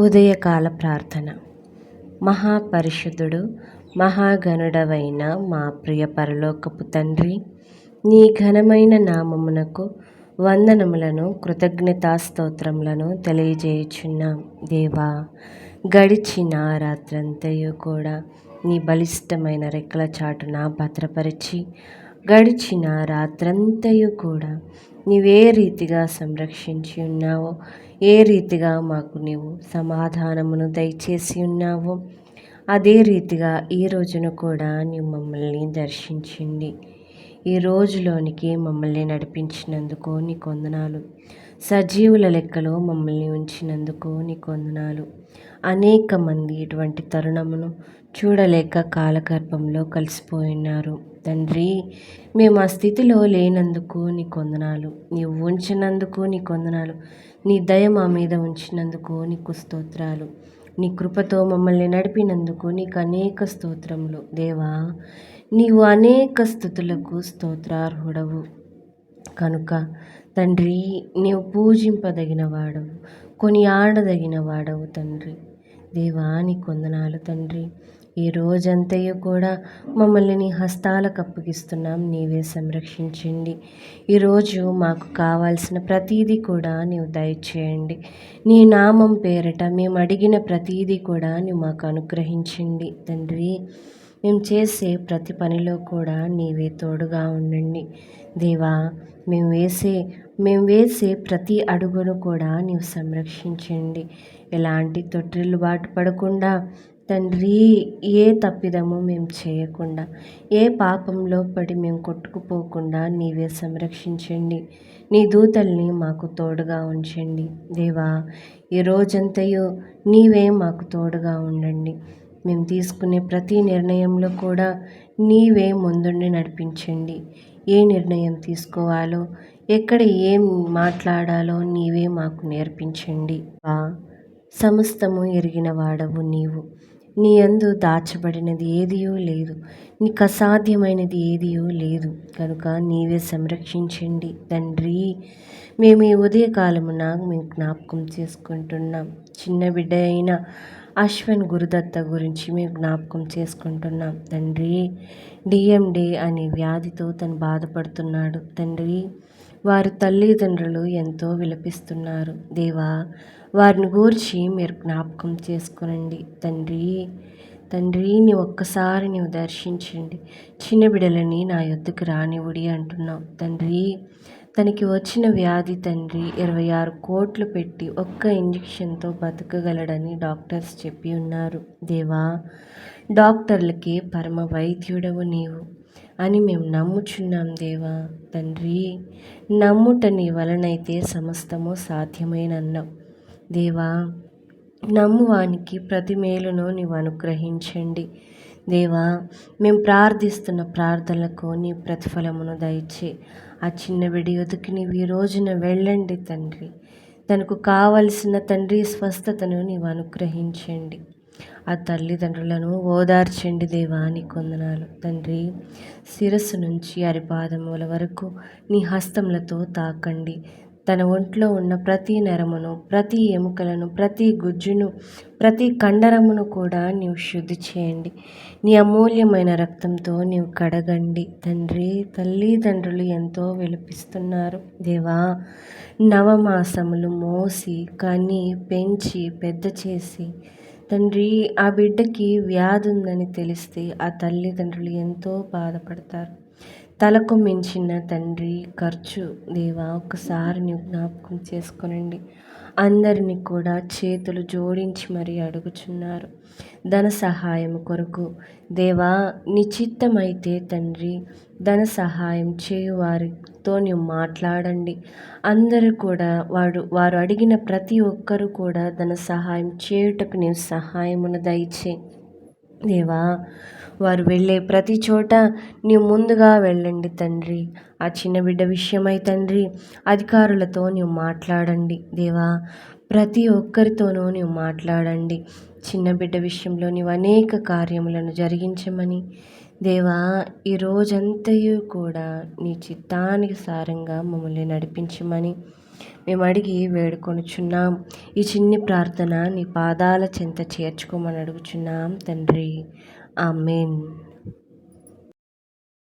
ఉదయకాల ప్రార్థన. మహాపరిశుద్ధుడు మహాగణుడవైన మా ప్రియ పరలోకపు తండ్రి, నీ ఘనమైన నామమునకు వందనములను కృతజ్ఞతాస్తోత్రములను తెలియజేయుచున్నాం. దేవా, గడిచిన రాత్రంతయు కూడా నీ బలిష్టమైన రెక్కల చాటున భద్రపరిచి, గడిచిన రాత్రంతయు కూడా నీవే రీతిగా సంరక్షించి ఉన్నావో, ఏ రీతిగా మాకు నీవు సమాధానమును దయచేసి ఉన్నావో, అదే రీతిగా ఈ రోజున కూడా నీవు మమ్మల్ని దర్శించండి. ఈ రోజులోనికి మమ్మల్ని నడిపించినందుకు నీకు వందనాలు. సజీవుల లెక్కలో మమ్మల్ని ఉంచినందుకు నీకు వందనాలు. అనేక మంది ఇటువంటి తరుణమును చూడలేక కాలగర్భంలో కలిసిపోయినారు. తండ్రి, మేము ఆ స్థితిలో లేనందుకు నీకు వందనాలు. నీవు ఉంచినందుకు నీకు వందనాలు. నీ దయ మా మీద ఉంచినందుకు నీకు స్తోత్రాలు. నీ కృపతో మమ్మల్ని నడిపినందుకు నీకు అనేక స్తోత్రములు. దేవా, నీవు అనేక స్తుతులకు స్తోత్రార్హుడవు కనుక తండ్రి, నీవు పూజింపదగిన వాడవు, కొనియాడదగిన వాడవు తండ్రి. దేవా, నీకు వందనాలు తండ్రి. ఈ రోజంతయు కూడా మమ్మల్ని నీ హస్తాలకు అప్పగిస్తున్నాం. నీవే సంరక్షించండి. ఈరోజు మాకు కావాల్సిన ప్రతీదీ కూడా నీవు దయచేయండి. నీ నామం పేరట మేము అడిగిన ప్రతీదీ కూడా నీవు మాకు అనుగ్రహించండి తండ్రి. మేము చేసే ప్రతి పనిలో కూడా నీవే తోడుగా ఉండండి. దేవా, మేము వేసే ప్రతి అడుగును కూడా నీవు సంరక్షించండి. ఎలాంటి తొట్టిల్లు బాటు పడకుండా తండ్రి, ఏ తప్పిదము మేము చేయకుండా, ఏ పాపంలో పడి మేము కొట్టుకుపోకుండా నీవే సంరక్షించండి. నీ దూతల్ని మాకు తోడుగా ఉంచండి. దేవా, ఈ రోజంతయు నీవే మాకు తోడుగా ఉండండి. మేము తీసుకునే ప్రతి నిర్ణయంలో కూడా నీవే ముందుండి నడిపించండి. ఏ నిర్ణయం తీసుకోవాలో, ఎక్కడ ఏం మాట్లాడాలో నీవే మాకు నేర్పించండి. సమస్తము ఎరిగిన వాడవు నీవు. నీ యందు దాచబడినది ఏదియో లేదు, నీకు అసాధ్యమైనది ఏదియో లేదు కనుక నీవే సంరక్షించండి తండ్రి. మేము ఈ ఉదయకాలమున మేము జ్ఞాపకం చేసుకుంటున్నాం. చిన్న బిడ్డ అయిన అశ్విన్ గురుదత్త గురించి మేము జ్ఞాపకం చేసుకుంటున్నాం తండ్రి. డిఎండి అనే వ్యాధితో తను బాధపడుతున్నాడు తండ్రి. వారి తల్లిదండ్రులు ఎంతో విలపిస్తున్నారు. దేవా, వారిని గూర్చి మీరు జ్ఞాపకం చేసుకునండి తండ్రి. తండ్రి, నీ ఒక్కసారి నీవు దర్శించండి. చిన్న బిడ్డలని నా యొద్దకు రానివుడి అంటున్నావు తండ్రి. తనకి వచ్చిన వ్యాధి తండ్రి 26 కోట్లు పెట్టి ఒక్క ఇంజెక్షన్తో బతకగలడని డాక్టర్స్ చెప్పి ఉన్నారు. దేవా, డాక్టర్లకి పరమ వైద్యుడవు నీవు అని మేము నమ్ముచున్నాం దేవా. తండ్రి, నమ్ముట నీ వలనైతే సమస్తము సాధ్యమేనన్నావు దేవా. నమ్మువానికి ప్రతి మేలును నీవు అనుగ్రహించండి దేవా. మేము ప్రార్థిస్తున్న ప్రార్థనలకు నీ ప్రతిఫలమును దయచే. ఆ చిన్న బిడ్డ యొద్దకు నీవు ఈ రోజున వెళ్ళండి తండ్రి. తనకు కావలసిన తండ్రి స్వస్థతను నీవు అనుగ్రహించండి. ఆ తల్లిదండ్రులను ఓదార్చండి దేవా. నీకు వందనాలు తండ్రి. శిరస్సు నుంచి అరిపాదముల వరకు నీ హస్తములతో తాకండి. తన ఒంట్లో ఉన్న ప్రతి నరమును, ప్రతి ఎముకలను, ప్రతి గుజ్జును, ప్రతి కండరమును కూడా నీవు శుద్ధి చేయండి. నీ అమూల్యమైన రక్తంతో నీవు కడగండి తండ్రి. తల్లిదండ్రులు ఎంతో విలపిస్తున్నారు దేవా. నవమాసములు మోసి కని పెంచి పెద్ద చేసి తండ్రి, ఆ బిడ్డకి వ్యాధి ఉందని తెలిస్తే ఆ తల్లిదండ్రులు ఎంతో బాధపడతారు. తలకు మించిన తండ్రి ఖర్చు దేవా. ఒకసారి నీవు జ్ఞాపకం చేసుకునండి. అందరినీ కూడా చేతులు జోడించి మరీ అడుగుచున్నారు ధన సహాయం కొరకు. దేవా, నీ చిత్తమైతే తండ్రి ధన సహాయం చేయువారితో నీవు మాట్లాడండి. అందరూ కూడా వారు అడిగిన ప్రతి ఒక్కరూ కూడా ధన సహాయం చేయుటకు నీవు సహాయమును దయచే దేవా. వారు వెళ్ళే ప్రతి చోట నీవు ముందుగా వెళ్ళండి తండ్రి. ఆ చిన్న బిడ్డ విషయమై తండ్రి అధికారులతో నీవు మాట్లాడండి దేవా. ప్రతి ఒక్కరితోనూ నీవు మాట్లాడండి. చిన్న బిడ్డ విషయంలో నీవు అనేక కార్యములను జరిగించమని దేవా, ఈ రోజంతయు కూడా నీ చిత్తానికి సారంగా మమ్మల్ని నడిపించమని మేము అడిగి వేడుకొనుచున్నాం. ఈ చిన్ని ప్రార్థన నీ పాదాల చెంత చేర్చుకోమని అడుగుచున్నాం తండ్రి. ఆమేన్.